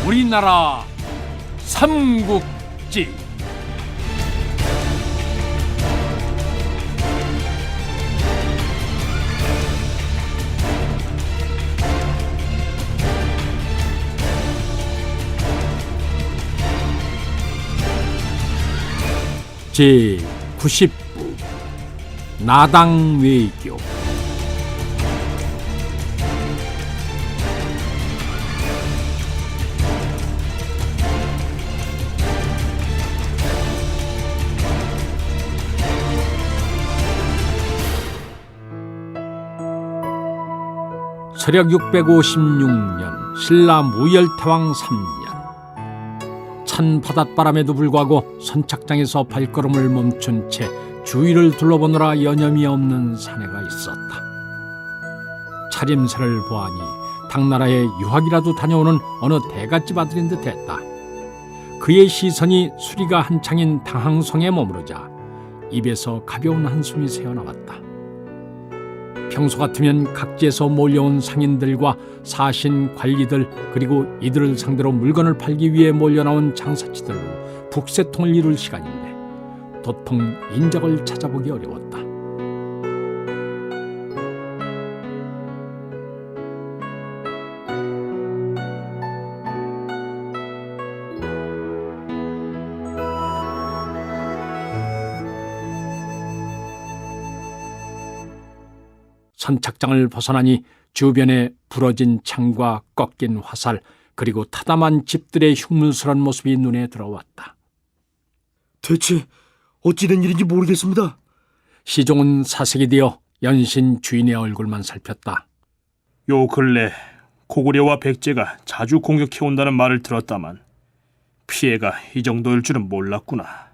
우리나라 삼국지. 제90부 나당외교. 서력 656년 신라 무열태왕 3년, 찬 바닷바람에도 불구하고 선착장에서 발걸음을 멈춘 채 주위를 둘러보느라 여념이 없는 사내가 있었다. 차림새를 보아니 당나라에 유학이라도 다녀오는 어느 대갓집 아들인 듯했다. 그의 시선이 수리가 한창인 당항성에 머무르자 입에서 가벼운 한숨이 새어나왔다. 평소 같으면 각지에서 몰려온 상인들과 사신, 관리들, 그리고 이들을 상대로 물건을 팔기 위해 몰려나온 장사치들로 북새통을 이룰 시간인데 도통 인적을 찾아보기 어려웠다. 선착장을 벗어나니 주변에 부러진 창과 꺾인 화살, 그리고 타담한 집들의 흉물스런 모습이 눈에 들어왔다. 대체 어찌 된 일인지 모르겠습니다. 시종은 사색이 되어 연신 주인의 얼굴만 살폈다. 요 근래 고구려와 백제가 자주 공격해온다는 말을 들었다만 피해가 이 정도일 줄은 몰랐구나.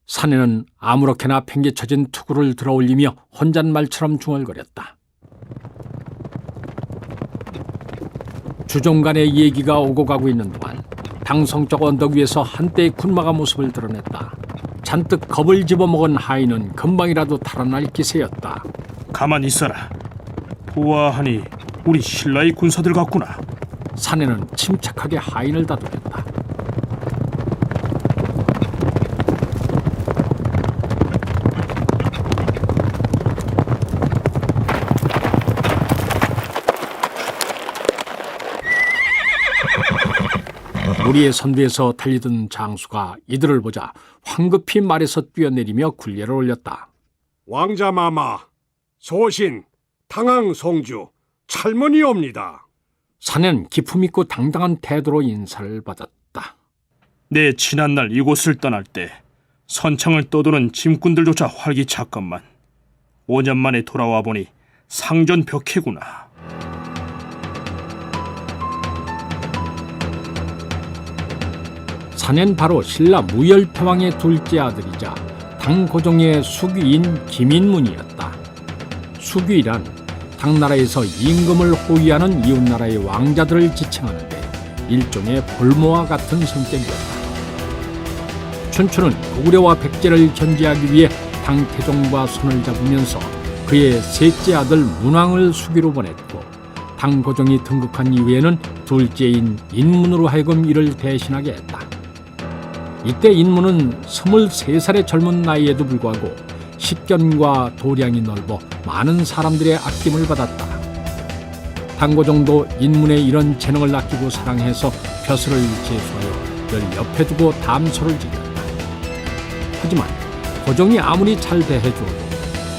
사내는 아무렇게나 팽개쳐진 투구를 들어올리며 혼잣말처럼 중얼거렸다. 주종 간의 얘기가 오고 가고 있는 동안 당성쪽 언덕 위에서 한때의 군마가 모습을 드러냈다. 잔뜩 겁을 집어먹은 하인은 금방이라도 달아날 기세였다. 가만히 있어라. 보아하니 우리 신라의 군사들 같구나. 사내는 침착하게 하인을 다독였다. 우리의 선두에서 달리던 장수가 이들을 보자 황급히 말에서 뛰어내리며 굴레를 올렸다. 왕자마마, 소신, 당항송주, 찰문이옵니다. 사내는 기품있고 당당한 태도로 인사를 받았다. 내 지난날 이곳을 떠날 때 선창을 떠도는 짐꾼들조차 활기찼건만 5년 만에 돌아와 보니 상전벽해구나. 사내는 바로 신라 무열패왕의 둘째 아들이자 당고종의 수귀인 김인문이었다. 수귀란 당나라에서 임금을 호위하는 이웃나라의 왕자들을 지칭하는데 일종의 볼모와 같은 성격이었다. 춘추는 고구려와 백제를 견제하기 위해 당태종과 손을 잡으면서 그의 셋째 아들 문왕을 수귀로 보냈고, 당고종이 등극한 이후에는 둘째인 인문으로 하여금 이를 대신하게 했다. 이때 인문은 23살의 젊은 나이에도 불구하고 식견과 도량이 넓어 많은 사람들의 아낌을 받았다. 당고종도 인문의 이런 재능을 아끼고 사랑해서 벼슬을 제수하여 늘 옆에 두고 담소를 지녔다. 하지만 고종이 아무리 잘 대해주어도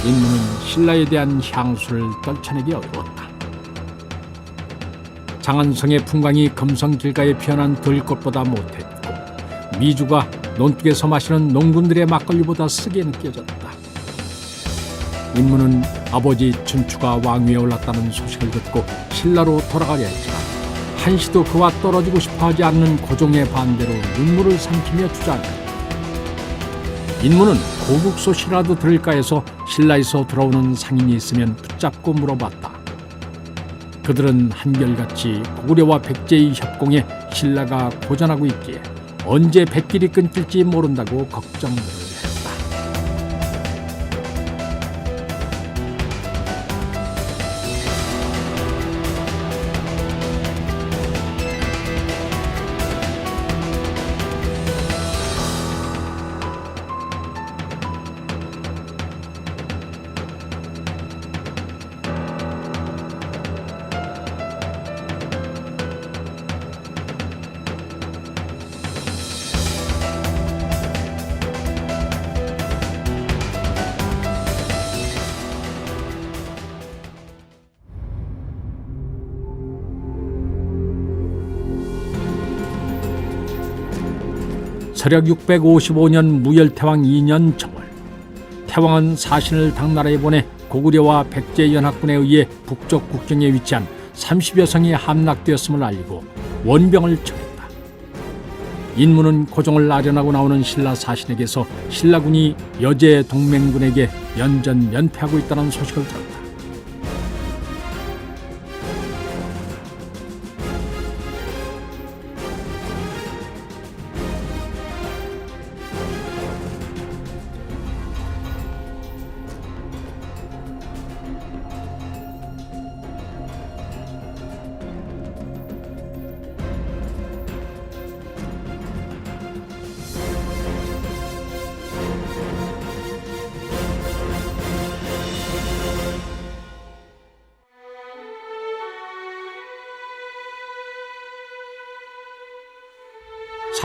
인문은 신라에 대한 향수를 떨쳐내기 어려웠다. 장안성의 풍광이 금성 길가에 피어난 들꽃보다 못했고, 미주가 논둑에서 마시는 농군들의 막걸리보다 쓰게 느껴졌다. 인문은 아버지 춘추가 왕위에 올랐다는 소식을 듣고 신라로 돌아가려 했지만 한시도 그와 떨어지고 싶어하지 않는 고종의 반대로 눈물을 삼키며 주저앉았다. 인문은 고국 소식이라도 들을까 해서 신라에서 들어오는 상인이 있으면 붙잡고 물어봤다. 그들은 한결같이 고구려와 백제의 협공에 신라가 고전하고 있기에 언제 뱃길이 끊길지 모른다고 걱정을 했다. 서력 655년 무열태왕 2년 정월, 태왕은 사신을 당나라에 보내 고구려와 백제 연합군에 의해 북쪽 국경에 위치한 30여 성이 함락되었음을 알리고 원병을 청했다. 인문은 고종을 아련하고 나오는 신라 사신에게서 신라군이 여제 동맹군에게 연전 연패하고 있다는 소식을 들었다.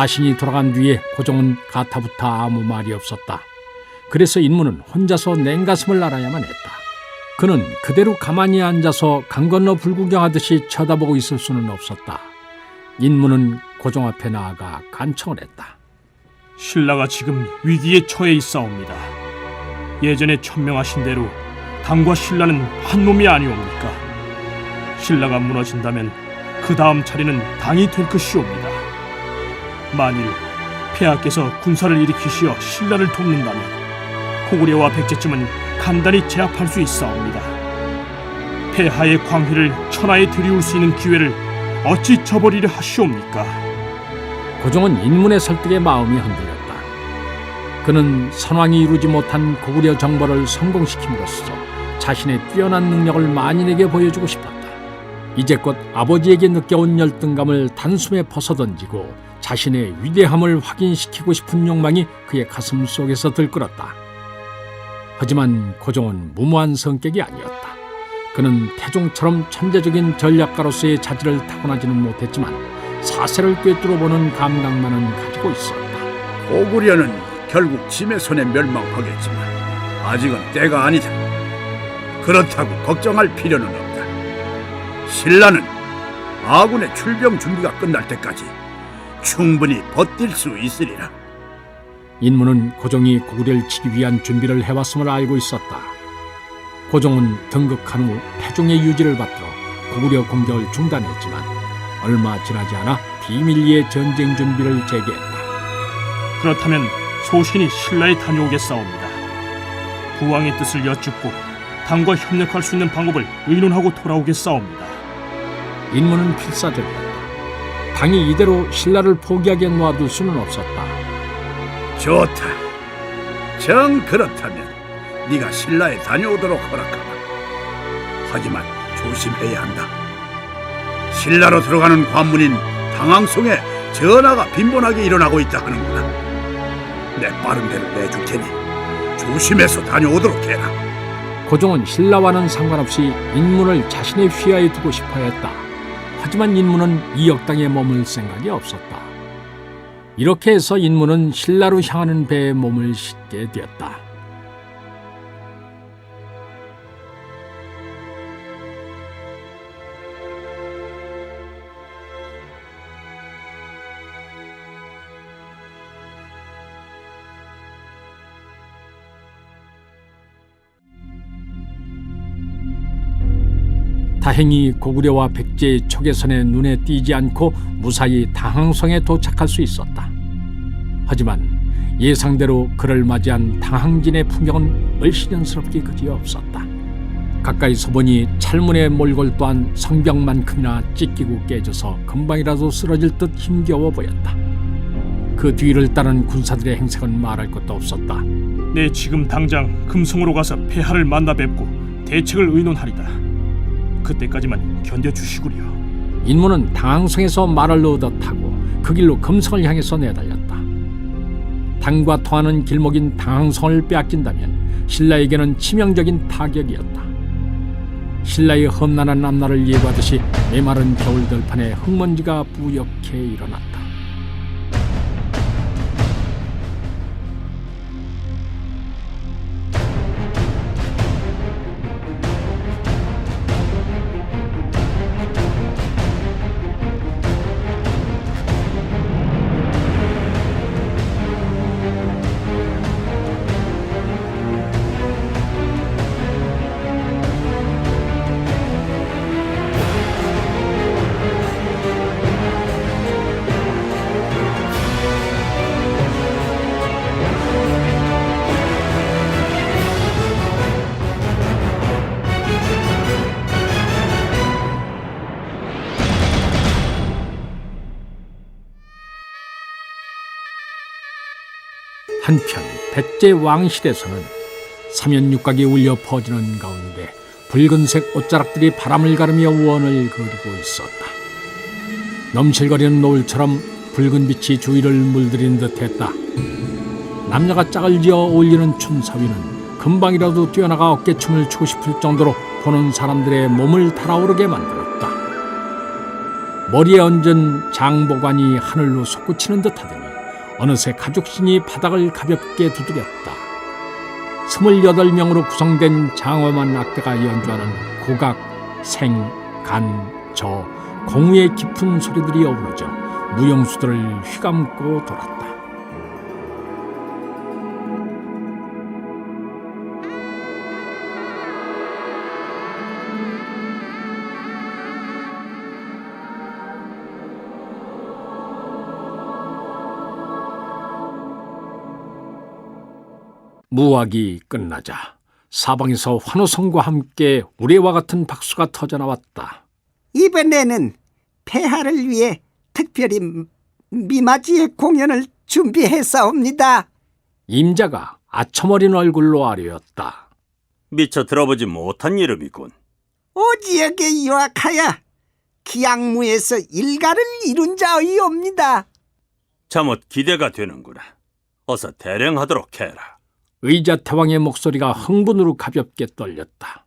사신이 돌아간 뒤에 고종은 가타부터 아무 말이 없었다. 그래서 인문은 혼자서 냉가슴을 앓아야만 했다. 그는 그대로 가만히 앉아서 강 건너 불구경하듯이 쳐다보고 있을 수는 없었다. 인문은 고종 앞에 나아가 간청을 했다. 신라가 지금 위기에 처해 있사옵니다. 예전에 천명하신 대로 당과 신라는 한 놈이 아니옵니까? 신라가 무너진다면 그 다음 차례는 당이 될 것이옵니다. 만일 폐하께서 군사를 일으키시어 신라를 돕는다면 고구려와 백제쯤은 간단히 제압할 수 있사옵니다. 폐하의 광회를 천하에 들이울 수 있는 기회를 어찌 저버리려 하시옵니까? 고종은 인문의 설득에 마음이 흔들렸다. 그는 선왕이 이루지 못한 고구려 정벌을 성공시킴으로써 자신의 뛰어난 능력을 만인에게 보여주고 싶었다. 이제껏 아버지에게 느껴온 열등감을 단숨에 벗어던지고 자신의 위대함을 확인시키고 싶은 욕망이 그의 가슴 속에서 들끓었다. 하지만 고종은 무모한 성격이 아니었다. 그는 태종처럼 천재적인 전략가로서의 자질을 타고나지는 못했지만 사세를 꿰뚫어보는 감각만은 가지고 있었다. 고구려는 결국 짐의 손에 멸망하겠지만 아직은 때가 아니다. 그렇다고 걱정할 필요는 없다. 신라는 아군의 출병 준비가 끝날 때까지 충분히 버틸 수 있으리라. 인문은 고종이 고구려를 치기 위한 준비를 해왔음을 알고 있었다. 고종은 등극한 후 태종의 유지를 받들어 고구려 공격을 중단했지만 얼마 지나지 않아 비밀리에 전쟁 준비를 재개했다. 그렇다면 소신이 신라에 다녀오겠사옵니다. 부왕의 뜻을 여쭙고 당과 협력할 수 있는 방법을 의논하고 돌아오겠사옵니다. 인문은 필사적이었다. 당이 이대로 신라를 포기하게 놔둘 수는 없었다. 좋다. 정 그렇다면 네가 신라에 다녀오도록 허락하마. 하지만 조심해야 한다. 신라로 들어가는 관문인 당항송에 전하가 빈번하게 일어나고 있다 하는구나. 내 빠른 배를 내줄 테니 조심해서 다녀오도록 해라. 고종은 신라와는 상관없이 인문을 자신의 휘하에 두고 싶어 했다. 하지만 인문은 이 역당에 머물 생각이 없었다. 이렇게 해서 인문은 신라로 향하는 배에 몸을 싣게 되었다. 다행히 고구려와 백제의 초계선에 눈에 띄지 않고 무사히 당항성에 도착할 수 있었다. 하지만 예상대로 그를 맞이한 당항진의 풍경은 얼씬연스럽기 그지없었다. 가까이서 보니 찰문의 몰골 또한 성벽만큼이나 찢기고 깨져서 금방이라도 쓰러질 듯 힘겨워 보였다. 그 뒤를 따른 군사들의 행색은 말할 것도 없었다. 내 지금 당장 금성으로 가서 폐하를 만나 뵙고 대책을 의논하리다. 그때까지만 견뎌주시구려. 인무는 당항성에서 말을 얻어 타고 그 길로 금성을 향해서 내달렸다. 당과 통하는 길목인 당항성을 빼앗긴다면 신라에게는 치명적인 타격이었다. 신라의 험난한 앞날을 예고하듯이 메마른 겨울 들판에 흙먼지가 뿌옇게 일어났다. 한편 백제 왕실에서는 삼연육각이 울려 퍼지는 가운데 붉은색 옷자락들이 바람을 가르며 우원을 그리고 있었다. 넘실거리는 노을처럼 붉은 빛이 주위를 물들이는 듯했다. 남녀가 짝을 지어 어울리는 춤사위는 금방이라도 뛰어나가 어깨춤을 추고 싶을 정도로 보는 사람들의 몸을 달아오르게 만들었다. 머리에 얹은 장보관이 하늘로 솟구치는 듯하더니 어느새 가죽신이 바닥을 가볍게 두드렸다. 28명으로 구성된 장엄한 악대가 연주하는 고각, 생, 간, 저, 공의 깊은 소리들이 어우러져 무용수들을 휘감고 돌았다. 무학이 끝나자 사방에서 환호성과 함께 우레와 같은 박수가 터져나왔다. 이번에는 폐하를 위해 특별히 미맞이의 공연을 준비했사옵니다. 임자가 아첨어린 얼굴로 아뢰었다. 미처 들어보지 못한 이름이군. 오지역에 유학하여 기양무에서 일가를 이룬 자이옵니다. 잠옷 기대가 되는구나. 어서 대령하도록 해라. 의자태왕의 목소리가 흥분으로 가볍게 떨렸다.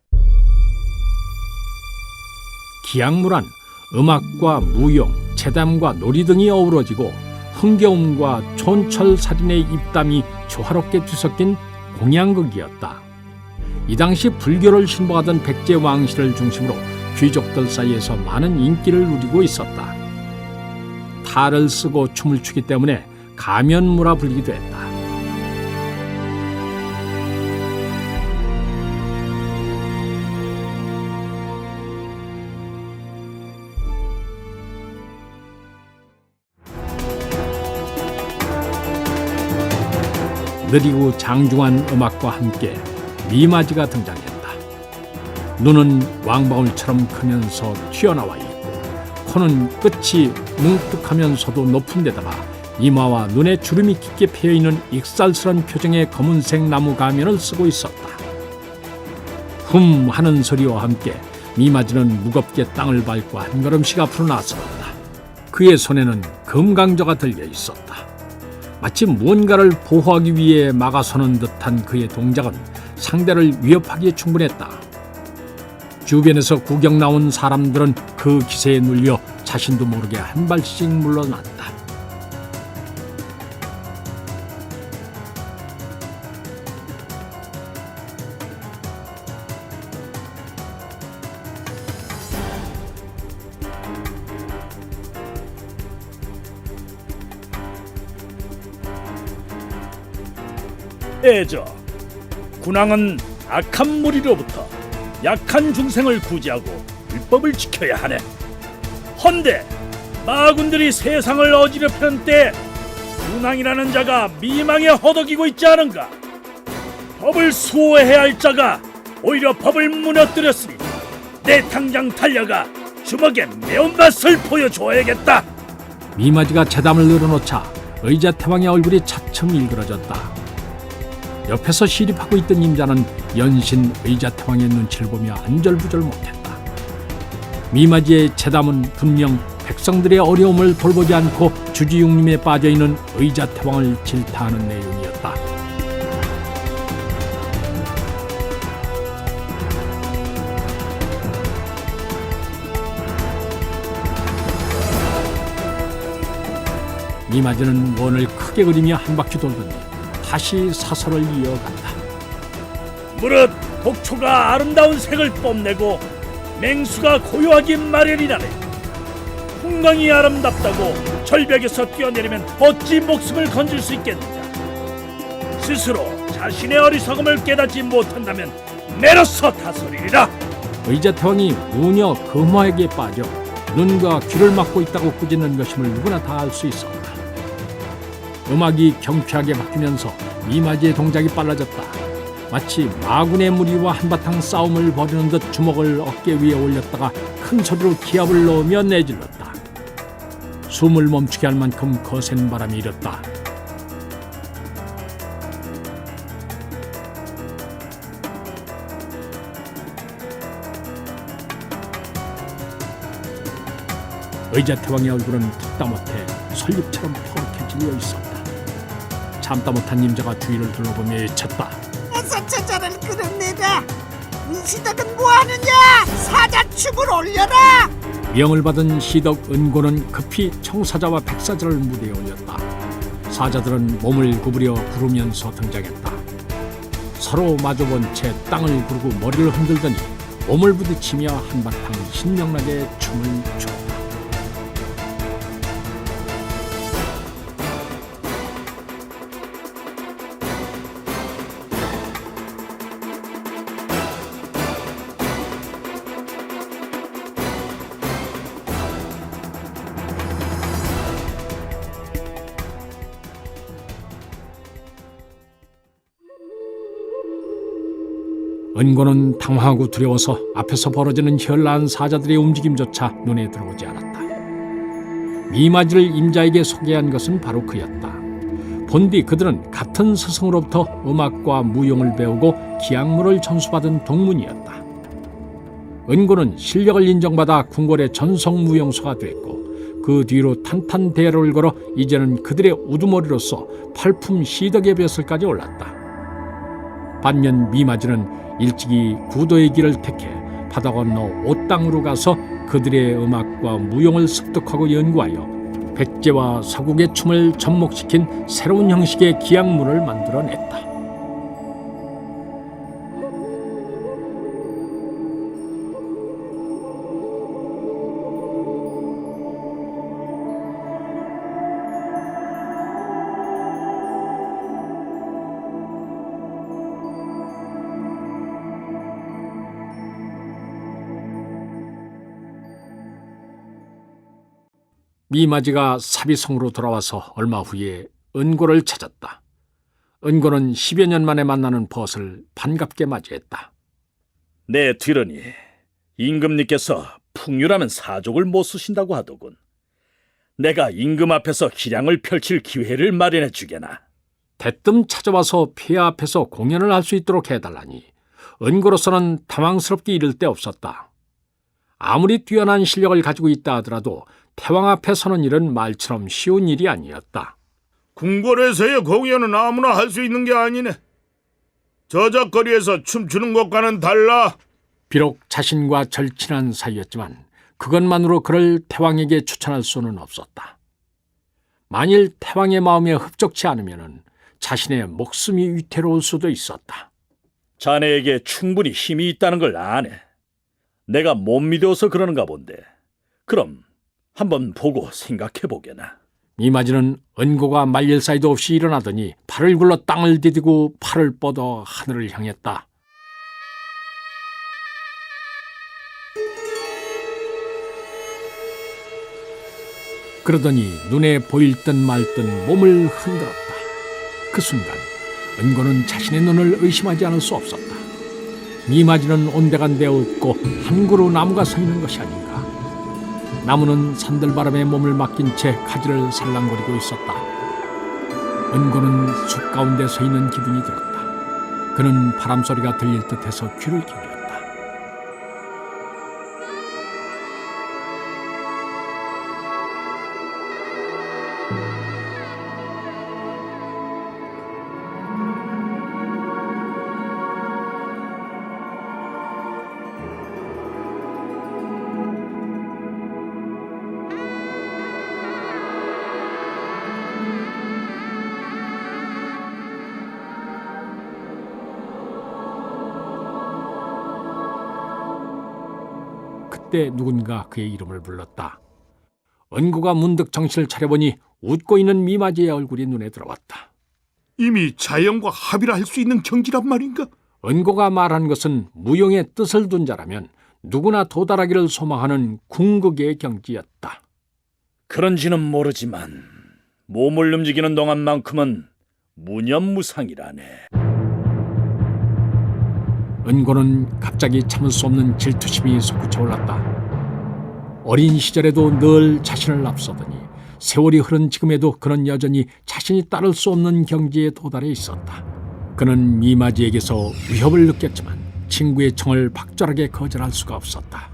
기양무란 음악과 무용, 재담과 놀이 등이 어우러지고 흥겨움과 촌철살인의 입담이 조화롭게 뒤섞인 공양극이었다. 이 당시 불교를 신봉하던 백제 왕실을 중심으로 귀족들 사이에서 많은 인기를 누리고 있었다. 탈을 쓰고 춤을 추기 때문에 가면무라 불리기도 했다. 느리고 장중한 음악과 함께 미맞이가 등장했다. 눈은 왕방울처럼 크면서 튀어나와 있고 코는 끝이 뭉툭하면서도 높은 데다가 이마와 눈에 주름이 깊게 패여있는 익살스런 표정의 검은색 나무 가면을 쓰고 있었다. 흠 하는 소리와 함께 미맞이는 무겁게 땅을 밟고 한 걸음씩 앞으로 나섰다. 그의 손에는 금강저가 들려 있었다. 마치 무언가를 보호하기 위해 막아서는 듯한 그의 동작은 상대를 위협하기에 충분했다. 주변에서 구경 나온 사람들은 그 기세에 눌려 자신도 모르게 한 발씩 물러났다. 애저, 군왕은 악한 무리로부터 약한 중생을 구제하고 율법을 지켜야 하네. 헌데 마군들이 세상을 어지럽히는 때 군왕이라는 자가 미망에 허덕이고 있지 않은가? 법을 수호해야 할 자가 오히려 법을 무너뜨렸으니 내 당장 달려가 주먹에 매운맛을 보여줘야겠다. 미맞이가 재담을 늘어놓자 의자태왕의 얼굴이 차츰 일그러졌다. 옆에서 시립하고 있던 임자는 연신 의자태왕의 눈치를 보며 안절부절 못했다. 미마지의 재담은 분명 백성들의 어려움을 돌보지 않고 주지육림에 빠져있는 의자태왕을 질타하는 내용이었다. 미마지는 원을 크게 그리며 한 바퀴 돌더니 다시 사설을 이어간다. 무릇 독초가 아름다운 색을 뽐내고 맹수가 고요하기 마련이라네. 풍광이 아름답다고 절벽에서 뛰어내리면 어찌 목숨을 건질 수 있겠느냐. 스스로 자신의 어리석음을 깨닫지 못한다면 내로서 다스리리라. 의자태왕이 무녀 금화에게 빠져 눈과 귀를 막고 있다고 꾸짖는 것임을 누구나 다 알 수 있었다. 음악이 경쾌하게 바뀌면서 미마지의 동작이 빨라졌다. 마치 마군의 무리와 한바탕 싸움을 벌이는 듯 주먹을 어깨 위에 올렸다가 큰 소리로 기합을 넣으며 내질렀다. 숨을 멈추게 할 만큼 거센 바람이 일었다. 의자태왕의 얼굴은 듣다 못해 설립처럼 퍼렇게 질려 있었다. 참다 못한 임자가 주위를 둘러보며 외쳤다. 어서 저자를 끌어내라. 은시덕은 뭐하느냐? 사자축을 올려라. 명을 받은 시덕 은고는 급히 청사자와 백사자를 무대에 올렸다. 사자들은 몸을 구부려 구르면서 등장했다. 서로 마주본 채 땅을 구르고 머리를 흔들더니 몸을 부딪히며 한바탕 신명나게 춤을 췄다. 은고는 당황하고 두려워서 앞에서 벌어지는 현란한 사자들의 움직임조차 눈에 들어오지 않았다. 미마지를 임자에게 소개한 것은 바로 그였다. 본디 그들은 같은 스승으로부터 음악과 무용을 배우고 기악문을 전수받은 동문이었다. 은고는 실력을 인정받아 궁궐의 전성 무용수가 됐고 그 뒤로 탄탄대로를 걸어 이제는 그들의 우두머리로서 팔품 시덕의 벼슬까지 올랐다. 반면 미마지는 일찍이 구도의 길을 택해 바다 건너 옷땅으로 가서 그들의 음악과 무용을 습득하고 연구하여 백제와 서국의 춤을 접목시킨 새로운 형식의 기악문을 만들어냈다. 미마지가 사비성으로 돌아와서 얼마 후에 은고를 찾았다. 은고는 10여 년 만에 만나는 벗을 반갑게 맞이했다. 내 들으니 임금님께서 풍류라는 사족을 못 쓰신다고 하더군. 내가 임금 앞에서 기량을 펼칠 기회를 마련해 주게나. 대뜸 찾아와서 폐하 앞에서 공연을 할 수 있도록 해달라니 은고로서는 당황스럽게 이를 데 없었다. 아무리 뛰어난 실력을 가지고 있다 하더라도 태왕 앞에 서는 일은 말처럼 쉬운 일이 아니었다. 궁궐에서의 공연은 아무나 할 수 있는 게 아니네. 저작거리에서 춤추는 것과는 달라. 비록 자신과 절친한 사이였지만 그것만으로 그를 태왕에게 추천할 수는 없었다. 만일 태왕의 마음에 흡족치 않으면 자신의 목숨이 위태로울 수도 있었다. 자네에게 충분히 힘이 있다는 걸 아네. 내가 못 믿어서 그러는가 본데. 그럼 한번 보고 생각해보게나. 미마지는 은고가 말릴 사이도 없이 일어나더니 팔을 굴러 땅을 디디고 팔을 뻗어 하늘을 향했다. 그러더니 눈에 보일 듯 말 듯 몸을 흔들었다. 그 순간 은고는 자신의 눈을 의심하지 않을 수 없었다. 미마지는 온데간데 없고 한 그루 나무가 서 있는 것이 아닌가. 나무는 산들바람에 몸을 맡긴 채 가지를 살랑거리고 있었다. 은고는 숲 가운데 서 있는 기분이 들었다. 그는 바람 소리가 들릴 듯해서 귀를 기울였다. 그때 누군가 그의 이름을 불렀다. 은고가 문득 정신을 차려보니 웃고 있는 미마지의 얼굴이 눈에 들어왔다. 이미 자연과 합의를 할 수 있는 경지란 말인가? 은고가 말한 것은 무용의 뜻을 둔 자라면 누구나 도달하기를 소망하는 궁극의 경지였다. 그런지는 모르지만 몸을 움직이는 동안만큼은 무념무상이라네. 은고는 갑자기 참을 수 없는 질투심이 솟구쳐 올랐다. 어린 시절에도 늘 자신을 앞서더니 세월이 흐른 지금에도 그는 여전히 자신이 따를 수 없는 경지에 도달해 있었다. 그는 미마지에게서 위협을 느꼈지만 친구의 청을 박절하게 거절할 수가 없었다.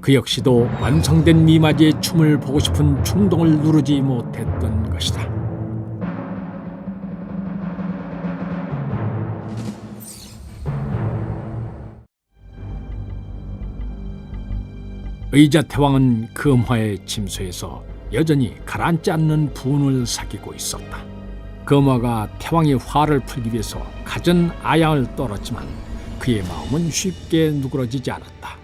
그 역시도 완성된 미마지의 춤을 보고 싶은 충동을 누르지 못했던 것이다. 의자태왕은 금화의 침소에서 여전히 가라앉지 않는 분을 사귀고 있었다. 금화가 태왕의 화를 풀기 위해서 갖은 아양을 떨었지만 그의 마음은 쉽게 누그러지지 않았다.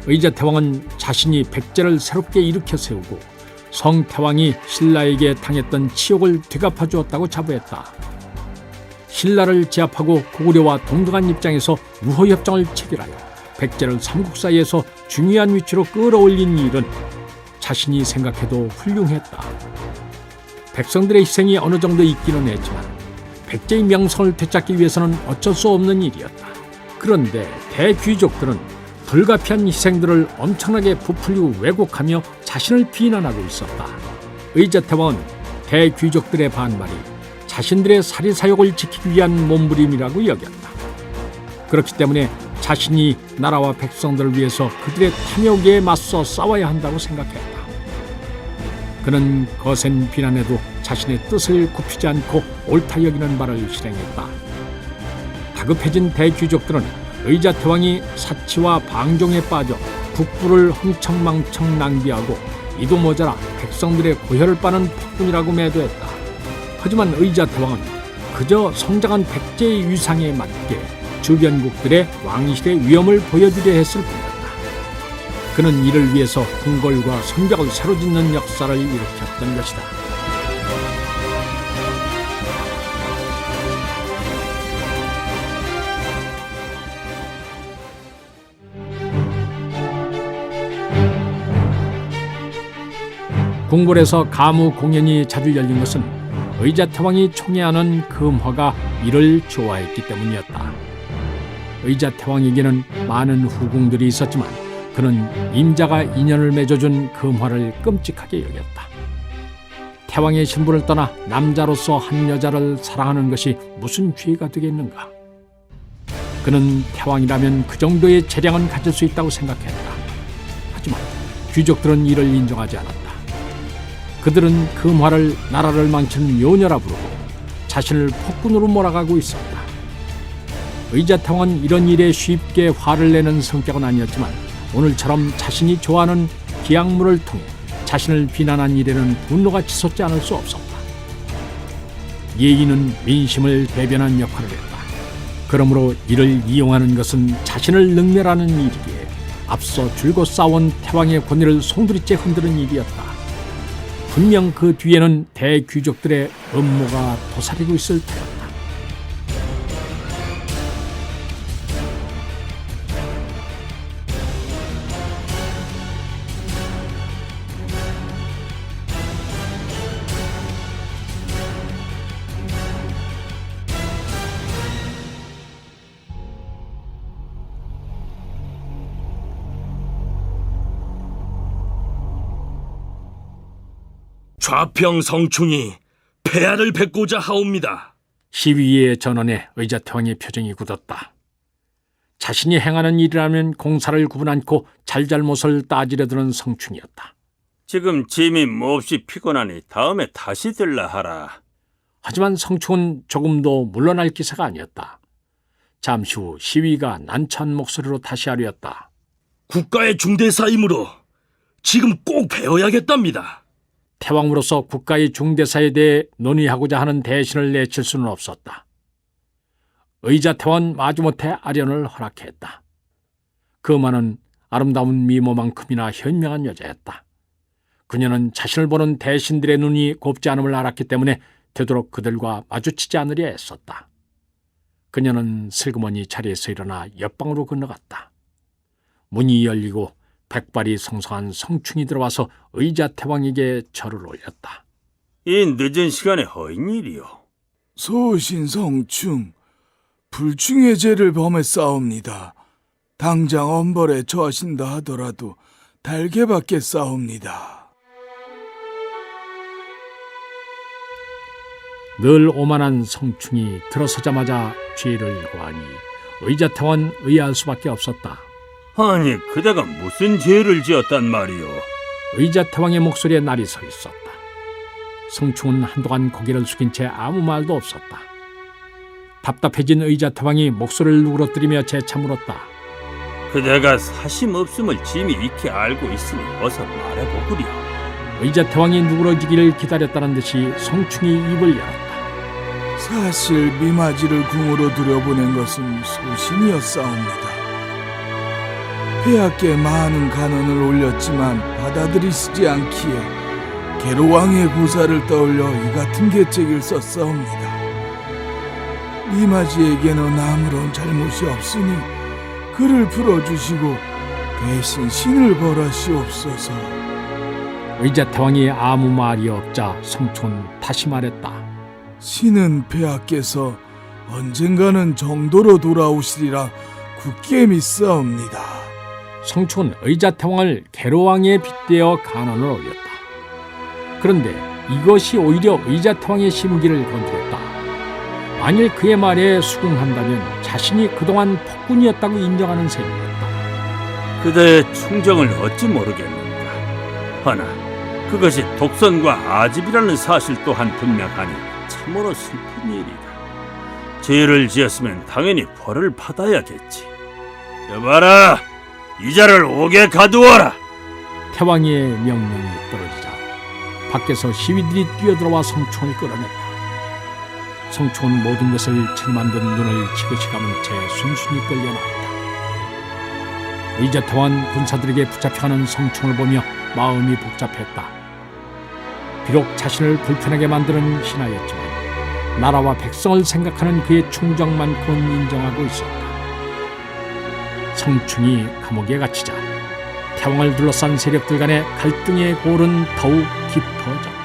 의자태왕은 자신이 백제를 새롭게 일으켜 세우고 성태왕이 신라에게 당했던 치욕을 되갚아 주었다고 자부했다. 신라를 제압하고 고구려와 동등한 입장에서 무허협정을 체결하여 백제를 삼국 사이에서 중요한 위치로 끌어올린 일은 자신이 생각해도 훌륭했다. 백성들의 희생이 어느 정도 있기는 했지만 백제의 명성을 되찾기 위해서는 어쩔 수 없는 일이었다. 그런데 대귀족들은 불가피한 희생들을 엄청나게 부풀리고 왜곡하며 자신을 비난하고 있었다. 의자태왕은 대귀족들의 반발이 자신들의 사리사욕을 지키기 위한 몸부림이라고 여겼다. 그렇기 때문에 자신이 나라와 백성들을 위해서 그들의 탐욕에 맞서 싸워야 한다고 생각했다. 그는 거센 비난에도 자신의 뜻을 굽히지 않고 옳다 여기는 바를 실행했다. 다급해진 대귀족들은 의자태왕이 사치와 방종에 빠져 국부를 흥청망청 낭비하고 이도 모자라 백성들의 고혈을 빠는 폭군이라고 매도했다. 하지만 의자태왕은 그저 성장한 백제의 위상에 맞게 주변국들의 왕실의 위엄을 보여주려 했을 뿐이었다. 그는 이를 위해서 궁궐과 성벽을 새로 짓는 역사를 일으켰던 것이다. 궁궐에서 가무 공연이 자주 열린 것은 의자태왕이 총애하는 금화가 이를 좋아했기 때문이었다. 의자태왕에게는 많은 후궁들이 있었지만 그는 임자가 인연을 맺어준 금화를 끔찍하게 여겼다. 태왕의 신분을 떠나 남자로서 한 여자를 사랑하는 것이 무슨 죄가 되겠는가? 그는 태왕이라면 그 정도의 재량은 가질 수 있다고 생각했다. 하지만 귀족들은 이를 인정하지 않았다. 그들은 금화를 나라를 망치는 요녀라 부르고 자신을 폭군으로 몰아가고 있었다. 의자태왕은 이런 일에 쉽게 화를 내는 성격은 아니었지만 오늘처럼 자신이 좋아하는 기약물을 통해 자신을 비난한 일에는 분노가 치솟지 않을 수 없었다. 예의는 민심을 대변한 역할을 했다. 그러므로 이를 이용하는 것은 자신을 능멸하는 일이기에 앞서 줄곧 싸운 태왕의 권위를 송두리째 흔드는 일이었다. 분명 그 뒤에는 대귀족들의 음모가 도사리고 있을 테였다. 좌평 성충이 폐하를 뵙고자 하옵니다. 시위의 전원에 의자태왕의 표정이 굳었다. 자신이 행하는 일이라면 공사를 구분 않고 잘잘못을 따지려 드는 성충이었다. 지금 짐이 몹시 피곤하니 다음에 다시 들라 하라. 하지만 성충은 조금도 물러날 기세가 아니었다. 잠시 후 시위가 난처한 목소리로 다시 아뢰었다. 국가의 중대사이므로 지금 꼭 배워야겠답니다. 태왕으로서 국가의 중대사에 대해 논의하고자 하는 대신을 내칠 수는 없었다. 의자태왕은 마지못해 아련을 허락했다. 그만은 아름다운 미모만큼이나 현명한 여자였다. 그녀는 자신을 보는 대신들의 눈이 곱지 않음을 알았기 때문에 되도록 그들과 마주치지 않으려 애썼다. 그녀는 슬그머니 자리에서 일어나 옆방으로 건너갔다. 문이 열리고 백발이 성성한 성충이 들어와서 의자태왕에게 절을 올렸다. 이 늦은 시간에 허인 일이요. 소신 성충, 불충의 죄를 범했사옵니다. 당장 엄벌에 처하신다 하더라도 달게밖에 싸웁니다. 늘 오만한 성충이 들어서자마자 죄를 고하니 의자태왕은 의아할 수밖에 없었다. 아니, 그대가 무슨 죄를 지었단 말이오? 의자태왕의 목소리에 날이 서 있었다. 성충은 한동안 고개를 숙인 채 아무 말도 없었다. 답답해진 의자태왕이 목소리를 누그러뜨리며 재차 물었다. 그대가 사심 없음을 짐이 익히 알고 있으니 어서 말해보구려. 의자태왕이 누그러지기를 기다렸다는 듯이 성충이 입을 열었다. 사실 미마지를 궁으로 들여보낸 것은 소신이었사옵니다. 폐하께 많은 간언을 올렸지만 받아들이시지 않기에 계로왕의 고사를 떠올려 이 같은 계책을 썼사옵니다. 미마지에게는 아무런 잘못이 없으니 그를 풀어주시고 대신 신을 벌하시옵소서. 의자태왕이 아무 말이 없자 성충은 다시 말했다. 신은 폐하께서 언젠가는 정도로 돌아오시리라 굳게 믿사옵니다. 성충은 의자태왕을 계로왕에 빗대어 간언을 올렸다. 그런데 이것이 오히려 의자태왕의 심기를 건드렸다. 만일 그의 말에 수긍한다면 자신이 그동안 폭군이었다고 인정하는 셈이었다. 그대의 충정을 어찌 모르겠는가. 허나 그것이 독선과 아집이라는 사실 또한 분명하니 참으로 슬픈 일이다. 죄를 지었으면 당연히 벌을 받아야겠지. 여봐라, 이자를 옥에 가두어라. 태왕의 명령이 떨어지자 밖에서 시위들이 뛰어들어와 성충을 끌어냈다. 성충은 모든 것을 책만든 눈을 지그시 감은 채 순순히 끌려나왔다. 의자태왕은 군사들에게 붙잡혀가는 성충을 보며 마음이 복잡했다. 비록 자신을 불편하게 만드는 신하였지만 나라와 백성을 생각하는 그의 충정만큼은 인정하고 있었다. 성충이 감옥에 갇히자 태왕을 둘러싼 세력들 간의 갈등의 골은 더욱 깊어졌다.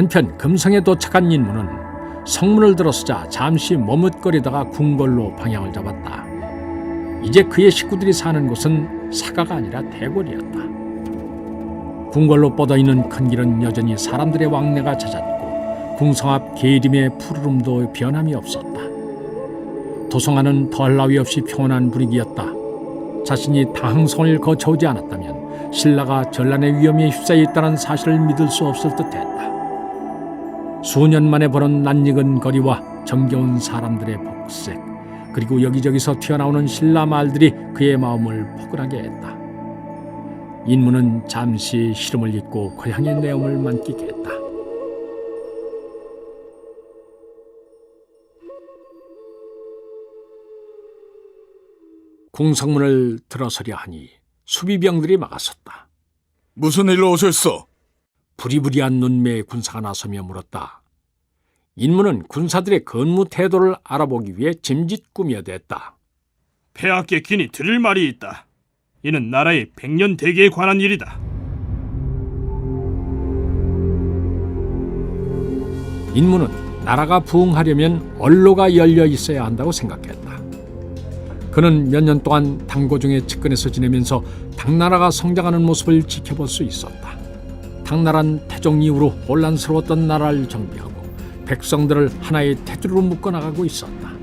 한편 금성에 도착한 인무는 성문을 들어서자 잠시 머뭇거리다가 궁궐로 방향을 잡았다. 이제 그의 식구들이 사는 곳은 사가가 아니라 대궐이었다. 궁궐로 뻗어있는 큰 길은 여전히 사람들의 왕래가 잦았고 궁성 앞 계림의 푸르름도 변함이 없었다. 도성안은 더할 나위 없이 평온한 분위기였다. 자신이 당항성을 거쳐오지 않았다면 신라가 전란의 위험에 휩싸여 있다는 사실을 믿을 수 없을 듯했다. 수년 만에 보는 낯익은 거리와 정겨운 사람들의 복색, 그리고 여기저기서 튀어나오는 신라 말들이 그의 마음을 포근하게 했다. 인문은 잠시 시름을 잊고 고향의 내음을 만끽했다. 궁성문을 들어서려 하니 수비병들이 막아섰다. 무슨 일로 오셨소? 부리부리한 눈매의 군사가 나서며 물었다. 인문은 군사들의 근무 태도를 알아보기 위해 짐짓 꾸며댔다. 폐하께 긴히 드릴 말이 있다. 이는 나라의 100년 대계에 관한 일이다. 인문은 나라가 부흥하려면 언로가 열려 있어야 한다고 생각했다. 그는 몇 년 동안 당고중에 측근에서 지내면서 당나라가 성장하는 모습을 지켜볼 수 있었다. 당나라는 태종 이후로 혼란스러웠던 나라를 정비하고 백성들을 하나의 테두리로 묶어나가고 있었다.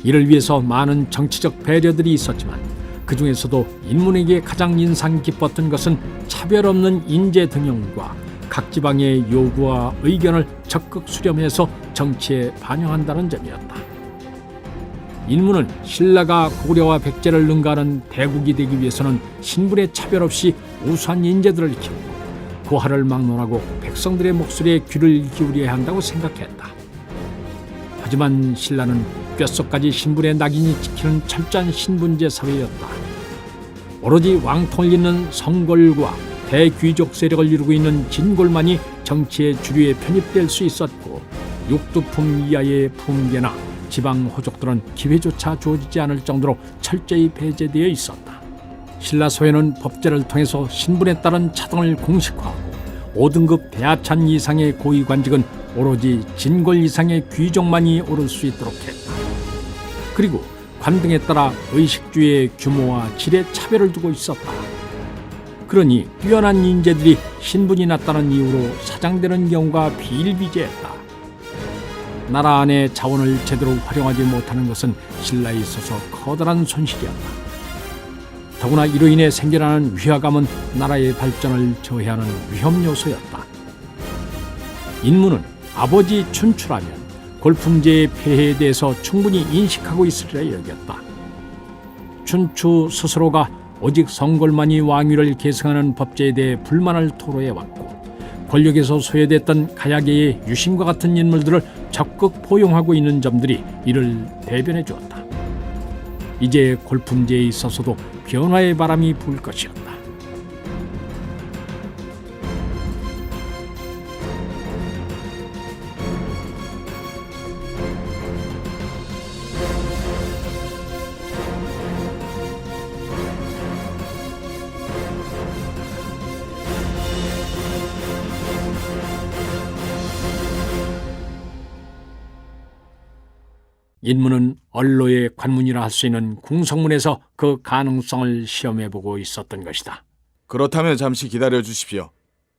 이를 위해서 많은 정치적 배려들이 있었지만 그 중에서도 인문에게 가장 인상 깊었던 것은 차별 없는 인재 등용과 각 지방의 요구와 의견을 적극 수렴해서 정치에 반영한다는 점이었다. 인문은 신라가 고구려와 백제를 능가하는 대국이 되기 위해서는 신분의 차별 없이 우수한 인재들을 키우고 고하를 막론하고 백성들의 목소리에 귀를 기울여야 한다고 생각했다. 하지만 신라는 뼛속까지 신분의 낙인이 찍히는 철저한 신분제 사회였다. 오로지 왕통을 잇는 성골과 대귀족 세력을 이루고 있는 진골만이 정치의 주류에 편입될 수 있었고 육두품 이하의 품계나 지방 호족들은 기회조차 주어지지 않을 정도로 철저히 배제되어 있었다. 신라 사회는 법제를 통해서 신분에 따른 차등을 공식화하고 5등급 대하찬 이상의 고위관직은 오로지 진골 이상의 귀족만이 오를 수 있도록 했다. 그리고 관등에 따라 의식주의 규모와 질에 차별을 두고 있었다. 그러니 뛰어난 인재들이 신분이 낮다는 이유로 사장되는 경우가 비일비재했다. 나라 안의 자원을 제대로 활용하지 못하는 것은 신라에 있어서 커다란 손실이었다. 더구나 이로 인해 생겨나는 위화감은 나라의 발전을 저해하는 위험 요소였다. 인문은 아버지 춘추라면 골품제의 폐해에 대해서 충분히 인식하고 있으리라 여겼다. 춘추 스스로가 오직 성골만이 왕위를 계승하는 법제에 대해 불만을 토로해왔고 권력에서 소외됐던 가야계의 유신과 같은 인물들을 적극 포용하고 있는 점들이 이를 대변해 주었다. 이제 골품제에 있어서도 변화의 바람이 불 것이었다. 인문은 언로의 관문이라 할 수 있는 궁성문에서 그 가능성을 시험해보고 있었던 것이다. 그렇다면 잠시 기다려 주십시오.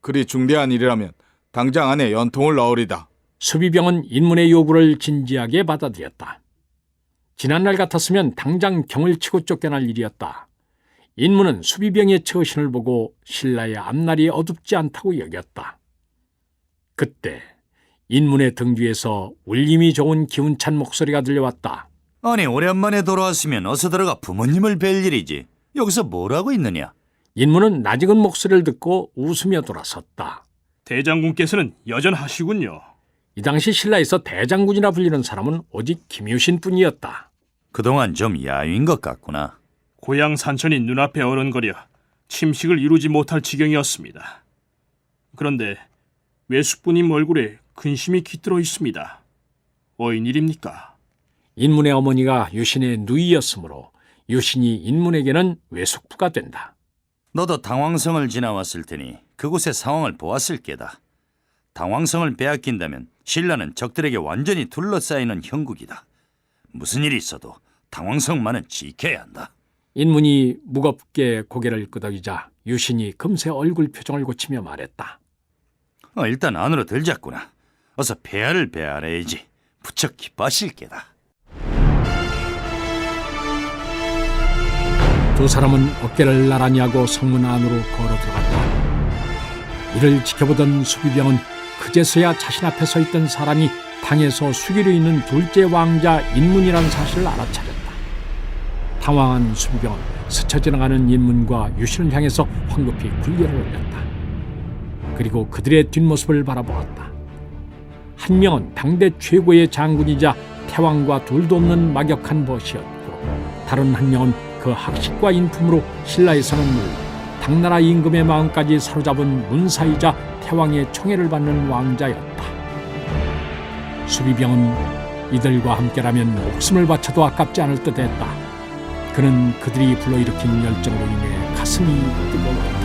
그리 중대한 일이라면 당장 안에 연통을 넣으리다. 수비병은 인문의 요구를 진지하게 받아들였다. 지난날 같았으면 당장 경을 치고 쫓겨날 일이었다. 인문은 수비병의 처신을 보고 신라의 앞날이 어둡지 않다고 여겼다. 그때 인문의 등 뒤에서 울림이 좋은 기운찬 목소리가 들려왔다. 아니, 오랜만에 돌아왔으면 어서 들어가 부모님을 뵐 일이지. 여기서 뭘 하고 있느냐? 인문은 낯익은 목소리를 듣고 웃으며 돌아섰다. 대장군께서는 여전하시군요. 이 당시 신라에서 대장군이라 불리는 사람은 오직 김유신뿐이었다. 그동안 좀 야유인 것 같구나. 고향 산천이 눈앞에 어른거려 침식을 이루지 못할 지경이었습니다. 그런데 외숙부님 얼굴에 근심이 깃들어 있습니다. 어인일입니까? 인문의 어머니가 유신의 누이였으므로 유신이 인문에게는 외숙부가 된다. 너도 당왕성을 지나왔을 테니 그곳의 상황을 보았을 게다. 당왕성을 빼앗긴다면 신라는 적들에게 완전히 둘러싸이는 형국이다. 무슨 일이 있어도 당왕성만은 지켜야 한다. 인문이 무겁게 고개를 끄덕이자 유신이 금세 얼굴 표정을 고치며 말했다. 일단 안으로 들자꾸나. 어서 폐하를 배하래야지. 부쩍 기뻐하실 게다. 두 사람은 어깨를 나란히 하고 성문 안으로 걸어 들어갔다. 이를 지켜보던 수비병은 그제서야 자신 앞에 서 있던 사람이 당에서 수기로 있는 둘째 왕자 인문이라는 사실을 알아차렸다. 당황한 수비병은 스쳐 지나가는 인문과 유신을 향해서 황급히 굴려를 올렸다. 그리고 그들의 뒷모습을 바라보았다. 한 명은 당대 최고의 장군이자 태왕과 둘도 없는 막역한 벗이었고, 다른 한 명은 그 학식과 인품으로 신라에서는 물론 당나라 임금의 마음까지 사로잡은 문사이자 태왕의 총애를 받는 왕자였다. 수비병은 이들과 함께라면 목숨을 바쳐도 아깝지 않을 듯했다. 그는 그들이 불러일으킨 열정으로 인해 가슴이 뜨거웠다.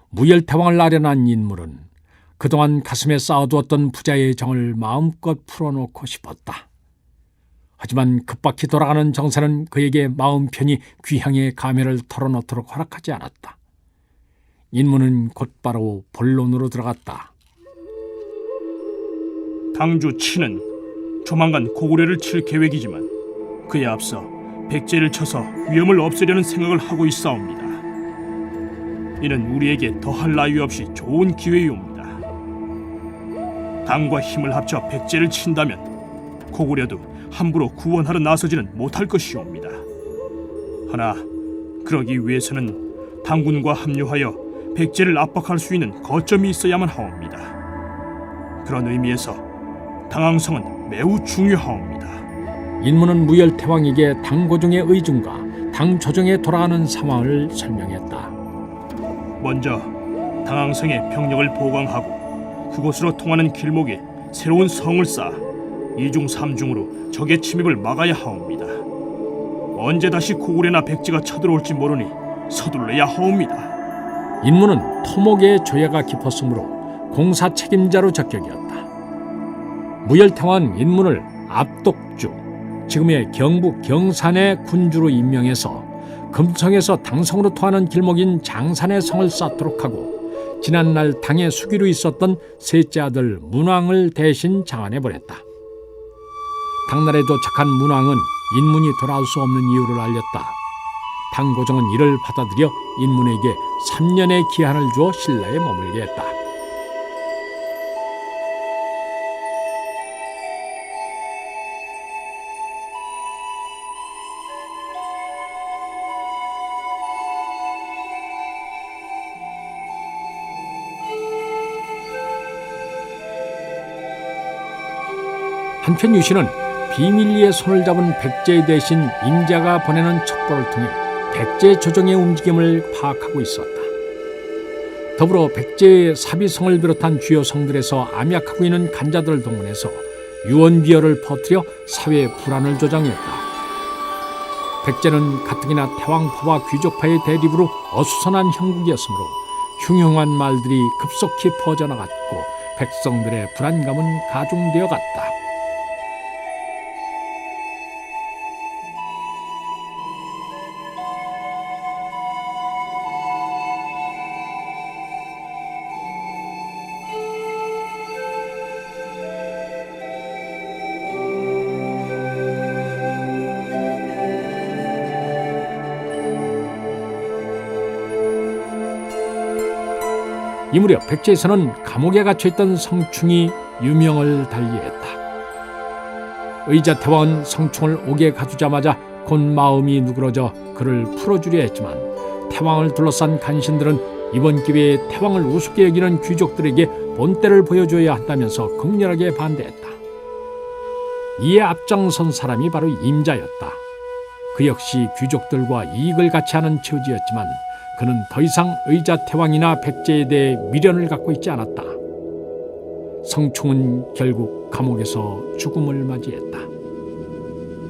무열태왕을 아련한 인물은 그동안 가슴에 쌓아두었던 부자의 정을 마음껏 풀어놓고 싶었다. 하지만 급박히 돌아가는 정세는 그에게 마음 편히 귀향의 가면을 털어놓도록 허락하지 않았다. 인문은 곧바로 본론으로 들어갔다. 당주 친은 조만간 고구려를 칠 계획이지만 그에 앞서 백제를 쳐서 위험을 없애려는 생각을 하고 있사옵니다. 이는 우리에게 더할 나위 없이 좋은 기회이옵니다. 당과 힘을 합쳐 백제를 친다면 고구려도 함부로 구원하러 나서지는 못할 것이옵니다. 하나 그러기 위해서는 당군과 합류하여 백제를 압박할 수 있는 거점이 있어야만 하옵니다. 그런 의미에서 당항성은 매우 중요하옵니다. 인문은 무열태왕에게 당고종의 의중과 당조정에 돌아가는 상황을 설명했다. 먼저 당항성에 병력을 보강하고 그곳으로 통하는 길목에 새로운 성을 쌓아 2중 3중으로 적의 침입을 막아야 하옵니다. 언제 다시 고구려나 백제가 쳐들어올지 모르니 서둘러야 하옵니다. 인문은 토목의 조예가 깊었으므로 공사 책임자로 적격이었다. 무열태왕은 인문을 압독주, 지금의 경북 경산의 군주로 임명해서 금성에서 당성으로 통하는 길목인 장산의 성을 쌓도록 하고, 지난날 당의 수기로 있었던 셋째 아들 문왕을 대신 장안해 보냈다. 당나라에 도착한 문왕은 인문이 돌아올 수 없는 이유를 알렸다. 당고정은 이를 받아들여 인문에게 3년의 기한을 주어 신라에 머물게 했다. 한편 유신은 비밀리에 손을 잡은 백제 대신 임자가 보내는 첩보를 통해 백제 조정의 움직임을 파악하고 있었다. 더불어 백제의 사비성을 비롯한 주요 성들에서 암약하고 있는 간자들을 동원해서 유언비어를 퍼뜨려 사회의 불안을 조장했다. 백제는 가뜩이나 태왕파와 귀족파의 대립으로 어수선한 형국이었으므로 흉흉한 말들이 급속히 퍼져나갔고 백성들의 불안감은 가중되어 갔다. 이 무렵 백제에서는 감옥에 갇혀있던 성충이 유명을 달리했다. 의자태왕은 성충을 옥에 가두자마자 곧 마음이 누그러져 그를 풀어주려 했지만 태왕을 둘러싼 간신들은 이번 기회에 태왕을 우습게 여기는 귀족들에게 본때를 보여줘야 한다면서 극렬하게 반대했다. 이에 앞장선 사람이 바로 임자였다. 그 역시 귀족들과 이익을 같이 하는 처지였지만 그는 더 이상 의자태왕이나 백제에 대해 미련을 갖고 있지 않았다. 성충은 결국 감옥에서 죽음을 맞이했다.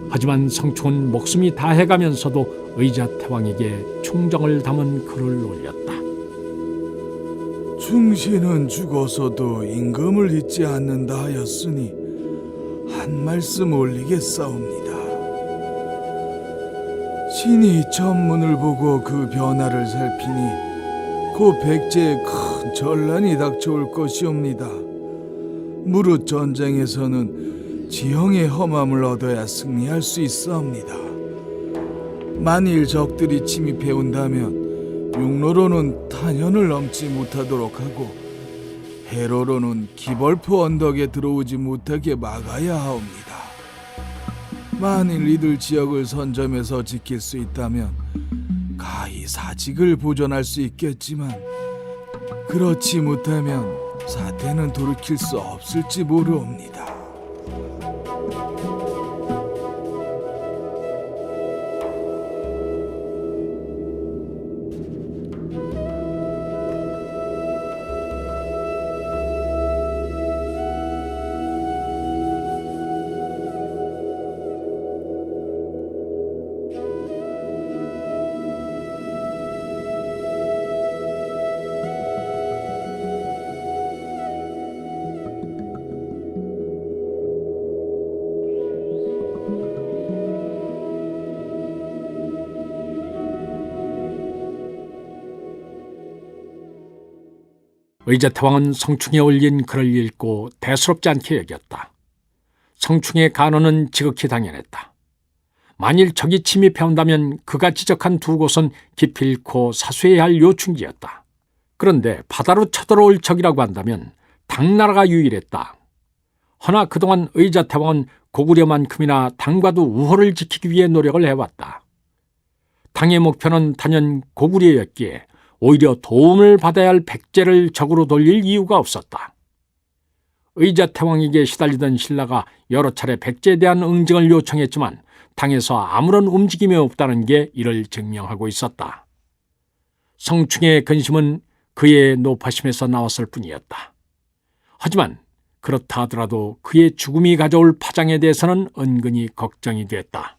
하지만 성충은 목숨이 다해가면서도 의자태왕에게 충정을 담은 글을 올렸다. 충신은 죽어서도 임금을 잊지 않는다 하였으니 한 말씀 올리겠사옵니다. 신이 천문을 보고 그 변화를 살피니 곧 백제에 큰 전란이 닥쳐올 것이옵니다. 무릇 전쟁에서는 지형의 험함을 얻어야 승리할 수 있사옵니다. 만일 적들이 침입해 온다면 육로로는 탄현을 넘지 못하도록 하고 해로로는 기벌포 언덕에 들어오지 못하게 막아야 하옵니다. 만일 이들 지역을 선점해서 지킬 수 있다면 가히 사직을 보존할 수 있겠지만 그렇지 못하면 사태는 돌이킬 수 없을지 모르옵니다. 의자태왕은 성충에 올린 글을 읽고 대수롭지 않게 여겼다. 성충의 간언은 지극히 당연했다. 만일 적이 침입해온다면 그가 지적한 두 곳은 기필코 사수해야 할 요충지였다. 그런데 바다로 쳐들어올 적이라고 한다면 당나라가 유일했다. 허나 그동안 의자태왕은 고구려만큼이나 당과도 우호를 지키기 위해 노력을 해왔다. 당의 목표는 단연 고구려였기에 오히려 도움을 받아야 할 백제를 적으로 돌릴 이유가 없었다. 의자태왕에게 시달리던 신라가 여러 차례 백제에 대한 응징을 요청했지만 당에서 아무런 움직임이 없다는 게 이를 증명하고 있었다. 성충의 근심은 그의 노파심에서 나왔을 뿐이었다. 하지만 그렇다 하더라도 그의 죽음이 가져올 파장에 대해서는 은근히 걱정이 됐다.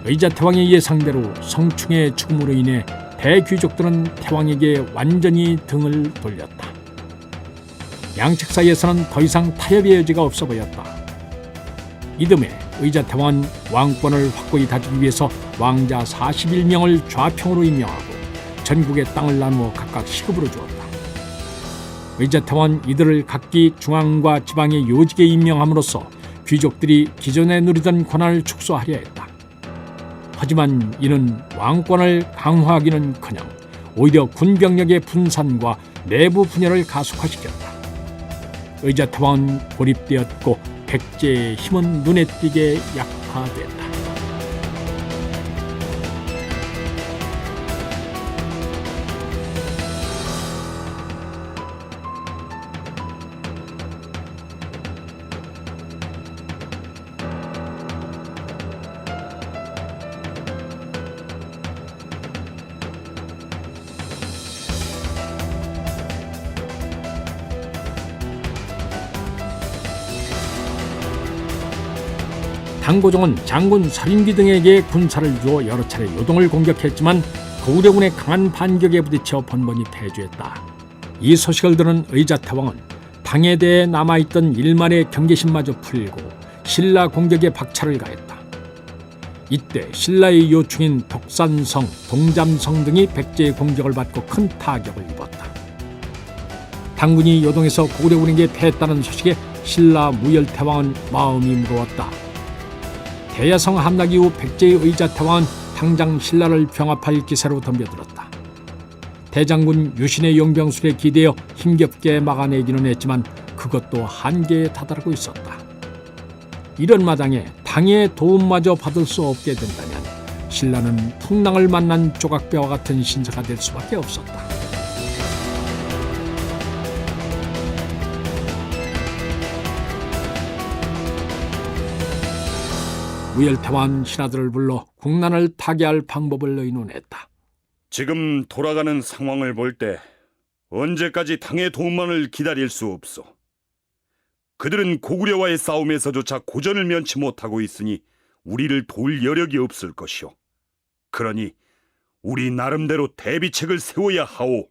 의자태왕의 예상대로 성충의 죽음으로 인해 대귀족들은 태왕에게 완전히 등을 돌렸다. 양측 사이에서는 더 이상 타협의 여지가 없어 보였다. 이듬해 의자태왕은 왕권을 확고히 다지기 위해서 왕자 41명을 좌평으로 임명하고 전국의 땅을 나누어 각각 시급으로 주었다. 의자태왕은 이들을 각기 중앙과 지방의 요직에 임명함으로써 귀족들이 기존에 누리던 권한을 축소하려 했다. 하지만 이는 왕권을 강화하기는커녕 오히려 군병력의 분산과 내부 분열을 가속화시켰다. 의자태왕은 고립되었고 백제의 힘은 눈에 띄게 약화됐다. 당고종은 장군 서린기 등에게 군사를 주어 여러 차례 요동을 공격했지만 고구려군의 강한 반격에 부딪혀 번번이 패주했다. 이 소식을 들은 의자태왕은 당에 대해 남아있던 일말의 경계심마저 풀고 신라 공격에 박차를 가했다. 이때 신라의 요충인 독산성, 동잠성 등이 백제의 공격을 받고 큰 타격을 입었다. 당군이 요동해서 고구려군에게 패했다는 소식에 신라 무열태왕은 마음이 무거웠다. 대야성 함락 이후 백제의 의자태왕은 당장 신라를 병합할 기세로 덤벼들었다. 대장군 유신의 용병술에 기대어 힘겹게 막아내기는 했지만 그것도 한계에 다다르고 있었다. 이런 마당에 당의 도움마저 받을 수 없게 된다면 신라는 풍랑을 만난 조각배와 같은 신세가 될 수밖에 없었다. 무열태왕은 신하들을 불러 국난을 타개할 방법을 의논했다. 지금 돌아가는 상황을 볼 때 언제까지 당의 도움만을 기다릴 수 없소. 그들은 고구려와의 싸움에서조차 고전을 면치 못하고 있으니 우리를 도울 여력이 없을 것이오. 그러니 우리 나름대로 대비책을 세워야 하오.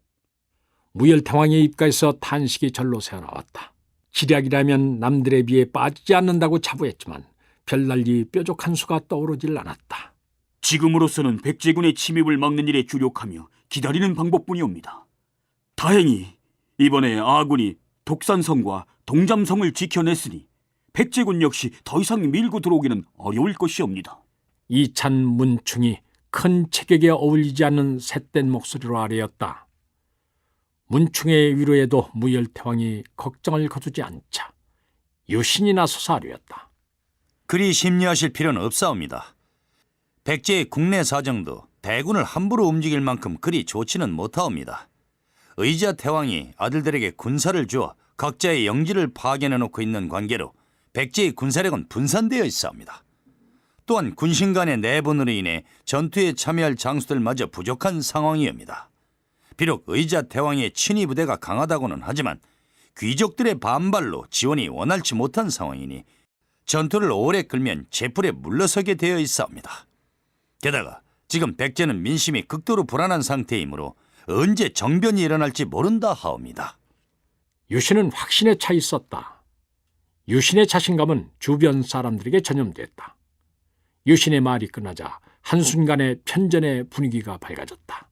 무열탕왕의 입가에서 탄식이 절로 새어나왔다. 지략이라면 남들에 비해 빠지지 않는다고 자부했지만 별난리 뾰족한 수가 떠오르질 않았다. 지금으로서는 백제군의 침입을 막는 일에 주력하며 기다리는 방법뿐이옵니다. 다행히 이번에 아군이 독산성과 동잠성을 지켜냈으니 백제군 역시 더 이상 밀고 들어오기는 어려울 것이옵니다. 이찬 문충이 큰 체격에 어울리지 않는 쇳된 목소리로 아뢰었다. 문충의 위로에도 무열태왕이 걱정을 거두지 않자 유신이 나서서 아뢰었다. 그리 심려하실 필요는 없사옵니다. 백제의 국내 사정도 대군을 함부로 움직일 만큼 그리 좋지는 못하옵니다. 의자 태왕이 아들들에게 군사를 주어 각자의 영지를 파견해놓고 있는 관계로 백제의 군사력은 분산되어 있사옵니다. 또한 군신 간의 내분으로 인해 전투에 참여할 장수들마저 부족한 상황이옵니다. 비록 의자 태왕의 친위 부대가 강하다고는 하지만 귀족들의 반발로 지원이 원활치 못한 상황이니 전투를 오래 끌면 제풀에 물러서게 되어 있사옵니다. 게다가 지금 백제는 민심이 극도로 불안한 상태이므로 언제 정변이 일어날지 모른다 하옵니다. 유신은 확신에 차 있었다. 유신의 자신감은 주변 사람들에게 전염됐다. 유신의 말이 끝나자 한순간에 편전의 분위기가 밝아졌다.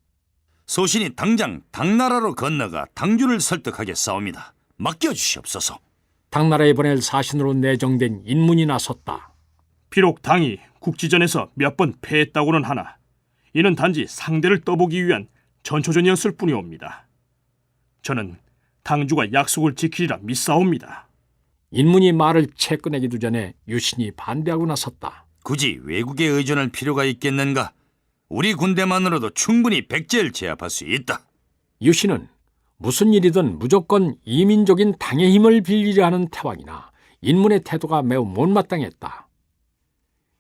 소신이 당장 당나라로 건너가 당주를 설득하겠사옵니다. 맡겨주시옵소서. 당나라에 보낼 사신으로 내정된 인문이 나섰다. 비록 당이 국지전에서 몇 번 패했다고는 하나 이는 단지 상대를 떠보기 위한 전초전이었을 뿐이옵니다. 저는 당주가 약속을 지키리라 믿사옵니다. 인문이 말을 채 꺼내기도 전에 유신이 반대하고 나섰다. 굳이 외국에 의존할 필요가 있겠는가? 우리 군대만으로도 충분히 백제를 제압할 수 있다. 유신은 무슨 일이든 무조건 이민족인 당의 힘을 빌리려 하는 태왕이나 인문의 태도가 매우 못마땅했다.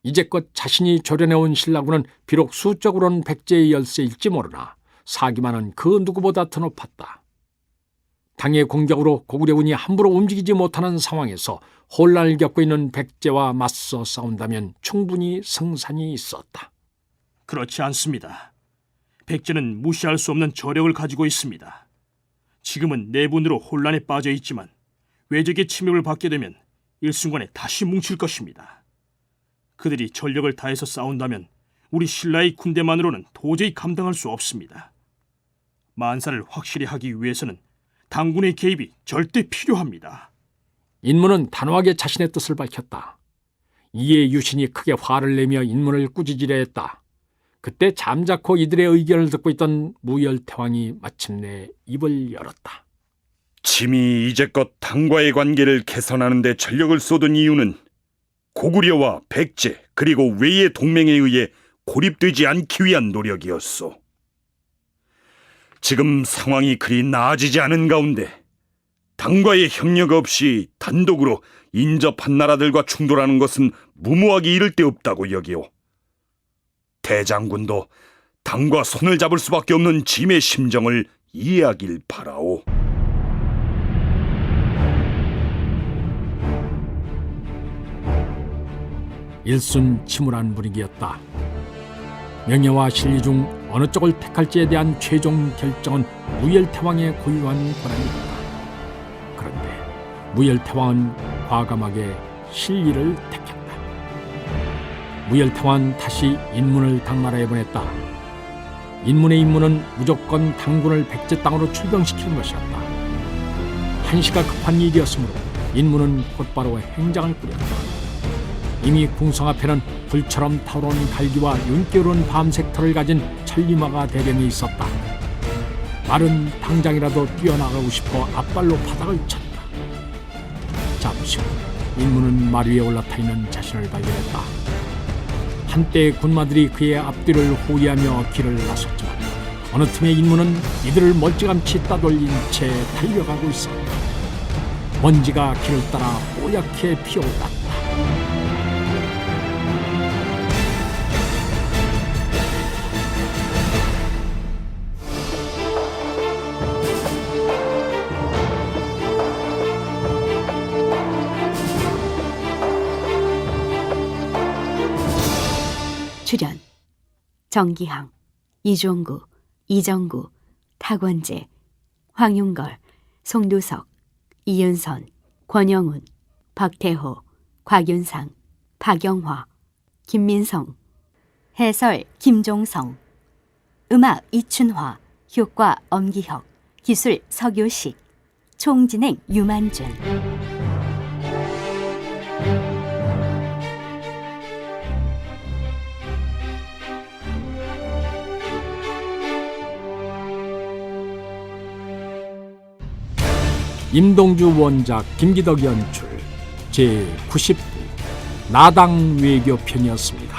이제껏 자신이 조련해온 신라군은 비록 수적으로는 백제의 열세일지 모르나 사기만은 그 누구보다 더 높았다. 당의 공격으로 고구려군이 함부로 움직이지 못하는 상황에서 혼란을 겪고 있는 백제와 맞서 싸운다면 충분히 승산이 있었다. 그렇지 않습니다. 백제는 무시할 수 없는 저력을 가지고 있습니다. 지금은 내분으로 혼란에 빠져 있지만 외적의 침입을 받게 되면 일순간에 다시 뭉칠 것입니다. 그들이 전력을 다해서 싸운다면 우리 신라의 군대만으로는 도저히 감당할 수 없습니다. 만사를 확실히 하기 위해서는 당군의 개입이 절대 필요합니다. 인문은 단호하게 자신의 뜻을 밝혔다. 이에 유신이 크게 화를 내며 인문을 꾸짖으려 했다. 그때 잠자코 이들의 의견을 듣고 있던 무열태왕이 마침내 입을 열었다. 짐이 이제껏 당과의 관계를 개선하는 데 전력을 쏟은 이유는 고구려와 백제 그리고 외의 동맹에 의해 고립되지 않기 위한 노력이었소. 지금 상황이 그리 나아지지 않은 가운데 당과의 협력 없이 단독으로 인접한 나라들과 충돌하는 것은 무모하기 이를 데 없다고 여기오. 대장군도 당과 손을 잡을 수밖에 없는 짐의 심정을 이해하길 바라오. 일순침울한 분위기였다. 명예와 신리 중 어느 쪽을 택할지에 대한 최종 결정은 무열태왕의 고유한 권한이었다. 그런데 무열태왕은 과감하게 신리를 택했다. 무열태왕은 다시 인문을 당나라에 보냈다. 인문의 임무는 무조건 당군을 백제 땅으로 출병시키는 것이었다. 한시가 급한 일이었으므로 인문은 곧바로 행장을 꾸렸다. 이미 궁성 앞에는 불처럼 타오르는 갈기와 윤기오른 밤색 털을 가진 천리마가 대령이 있었다. 마른 당장이라도 뛰어나가고 싶어 앞발로 바닥을 쳤다. 잠시 후 인문은 말 위에 올라타 있는 자신을 발견했다. 한때 군마들이 그의 앞뒤를 호위하며 길을 나섰지만 어느 틈에 인문은 이들을 멀찌감치 따돌린 채 달려가고 있었다. 먼지가 길을 따라 뽀얗게 피어올랐다. 출연 정기항, 이종구, 이정구, 탁원재, 황윤걸, 송두석, 이윤선, 권영훈, 박태호, 곽윤상, 박영화, 김민성. 해설 김종성. 음악 이춘화, 효과 엄기혁, 기술 서교식. 총진행 유만준. 임동주 원작, 김기덕 연출, 제90부 나당 외교편이었습니다.